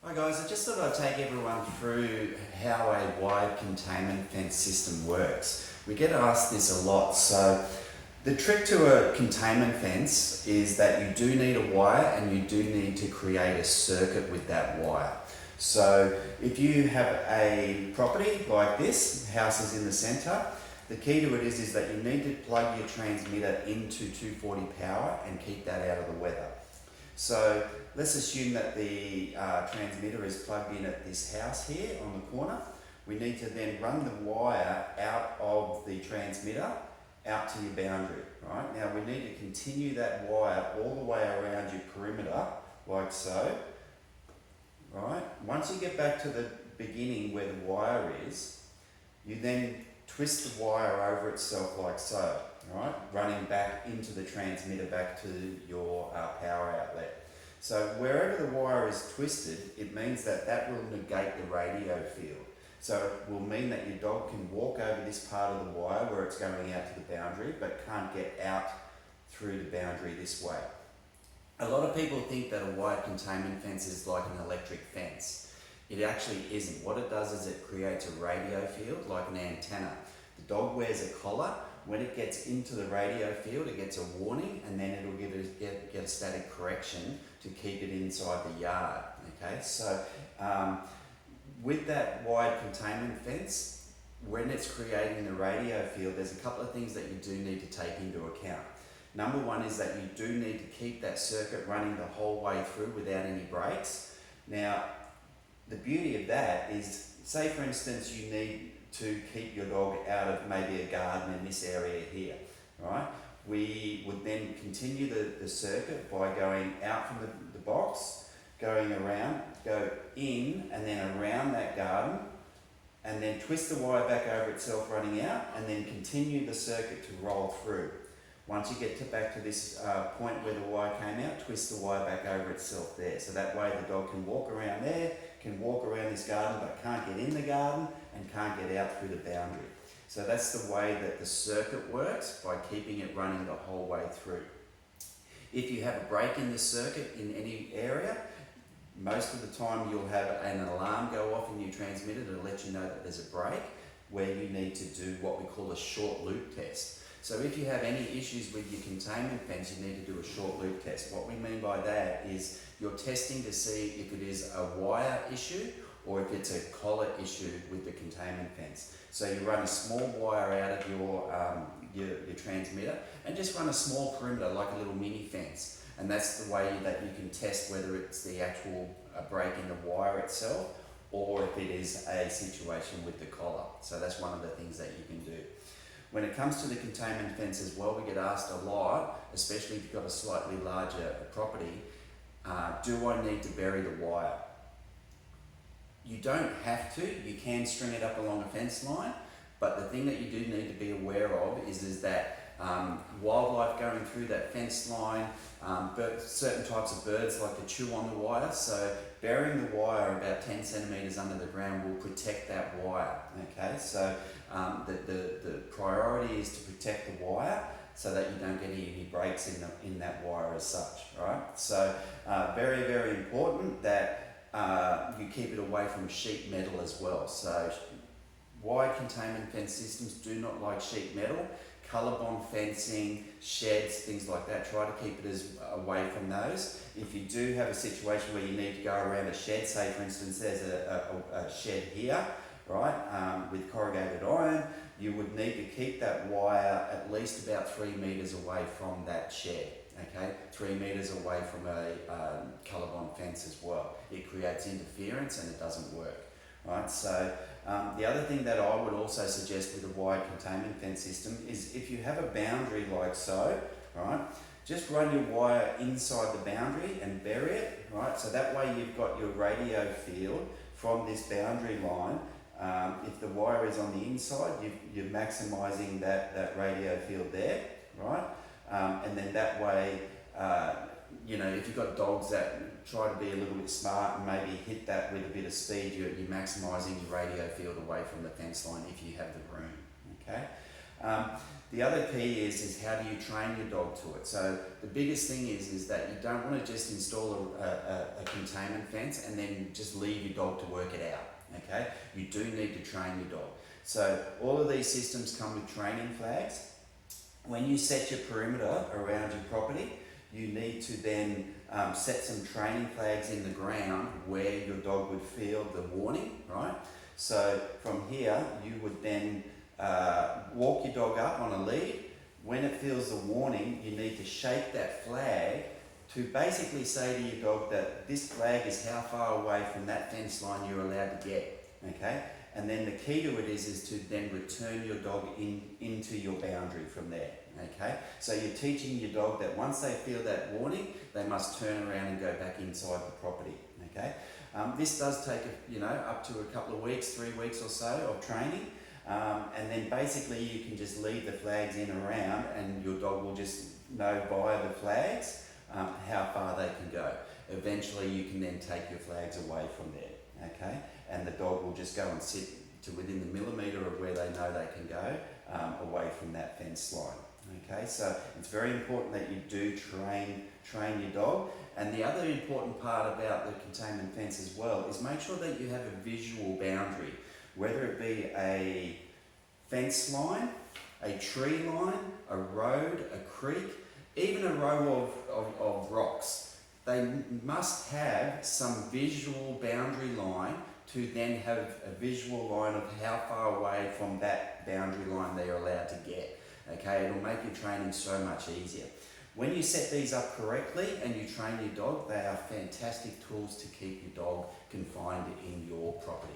Hi guys, I just thought I'd take everyone through how a wired containment fence system works. We get asked this a lot. So the trick to a containment fence is that you do need a wire and you do need to create a circuit with that wire. So if you have a property like this, house is in the centre, the key to it is that you need to plug your transmitter into 240 power and keep that out of the weather. So let's assume that the transmitter is plugged in at this house here on the corner. We need to then run the wire out of the transmitter out to your boundary, right? Now we need to continue that wire all the way around your perimeter, like so, right? Once you get back to the beginning where the wire is, you then twist the wire over itself like so, right? Running back into the transmitter, back to your power outlet. So wherever the wire is twisted, it means that that will negate the radio field. So it will mean that your dog can walk over this part of the wire where it's going out to the boundary, but can't get out through the boundary this way. A lot of people think that a wired containment fence is like an electric fence. It actually isn't. What it does is it creates a radio field like an antenna. The dog wears a collar. When it gets into the radio field, it gets a warning, and then it'll get a static correction to keep it inside the yard. Okay, so with that wired containment fence, when it's creating the radio field, there's a couple of things that you do need to take into account. Number one is that you do need to keep that circuit running the whole way through without any breaks. Now, the beauty of that is, say for instance, you need to keep your dog out of maybe a garden in this area here, right? We would then continue the circuit by going out from the box, going around, go in and then around that garden, and then twist the wire back over itself running out, and then continue the circuit to roll through. Once you get back to this point where the wire came out, twist the wire back over itself there. So that way the dog can walk around there, can walk around this garden, but can't get in the garden and can't get out through the boundary. So that's the way that the circuit works, by keeping it running the whole way through. If you have a break in the circuit in any area, most of the time you'll have an alarm go off in your transmitter to let you know that there's a break, where you need to do what we call a short loop test. So if you have any issues with your containment fence, you need to do a short loop test. What we mean by that is you're testing to see if it is a wire issue or if it's a collar issue with the containment fence. So you run a small wire out of your transmitter and just run a small perimeter, like a little mini fence. And that's the way that you can test whether it's the actual break in the wire itself or if it is a situation with the collar. So that's one of the things that you can do. When it comes to the containment fence as well, we get asked a lot, especially if you've got a slightly larger property, do I need to bury the wire? You don't have to. You can string it up along a fence line, but the thing that you do need to be aware of is that wildlife going through that fence line, certain types of birds like to chew on the wire, so burying the wire about 10 centimetres under the ground will protect that wire. Okay, so the priority is to protect the wire so that you don't get any breaks in that wire as such, right? So very, very important that you keep it away from sheet metal as well. So wired containment fence systems do not like sheet metal. Colour bond fencing, sheds, things like that, try to keep it as away from those. If you do have a situation where you need to go around a shed, say for instance there's a shed here, right, with corrugated iron, you would need to keep that wire at least about 3 metres away from that shed. Okay, 3 metres away from a colour bond fence as well. It creates interference and it doesn't work. Right, so the other thing that I would also suggest with a wired containment fence system is if you have a boundary like so, right, just run your wire inside the boundary and bury it, right, so that way you've got your radio field from this boundary line. If the wire is on the inside, you're maximising that radio field there, right, and then that way, if you've got dogs that try to be a little bit smart and maybe hit that with a bit of speed, you're maximising your radio field away from the fence line if you have the room, okay? The other key is how do you train your dog to it? So the biggest thing is that you don't want to just install a containment fence and then just leave your dog to work it out. Okay, you do need to train your dog. So all of these systems come with training flags. When you set your perimeter around your property, you need to then set some training flags in the ground where your dog would feel the warning, right? So from here, you would then walk your dog up on a lead. When it feels the warning, you need to shake that flag to basically say to your dog that this flag is how far away from that fence line you're allowed to get, okay? And then the key to it is to then return your dog into your boundary from there, okay? So you're teaching your dog that once they feel that warning, they must turn around and go back inside the property, okay? This does take, up to a couple of weeks, 3 weeks or so of training. And then basically you can just leave the flags in around and your dog will just know via the flags how far they can go. Eventually you can then take your flags away from there, okay? And the dog will just go and sit to within the millimetre of where they know they can go away from that fence line, okay? So it's very important that you do train your dog. And the other important part about the containment fence as well is make sure that you have a visual boundary, whether it be a fence line, a tree line, a road, a creek, even a row of rocks. They must have some visual boundary line to then have a visual line of how far away from that boundary line they're allowed to get. Okay, it'll make your training so much easier. When you set these up correctly and you train your dog, they are fantastic tools to keep your dog confined in your property.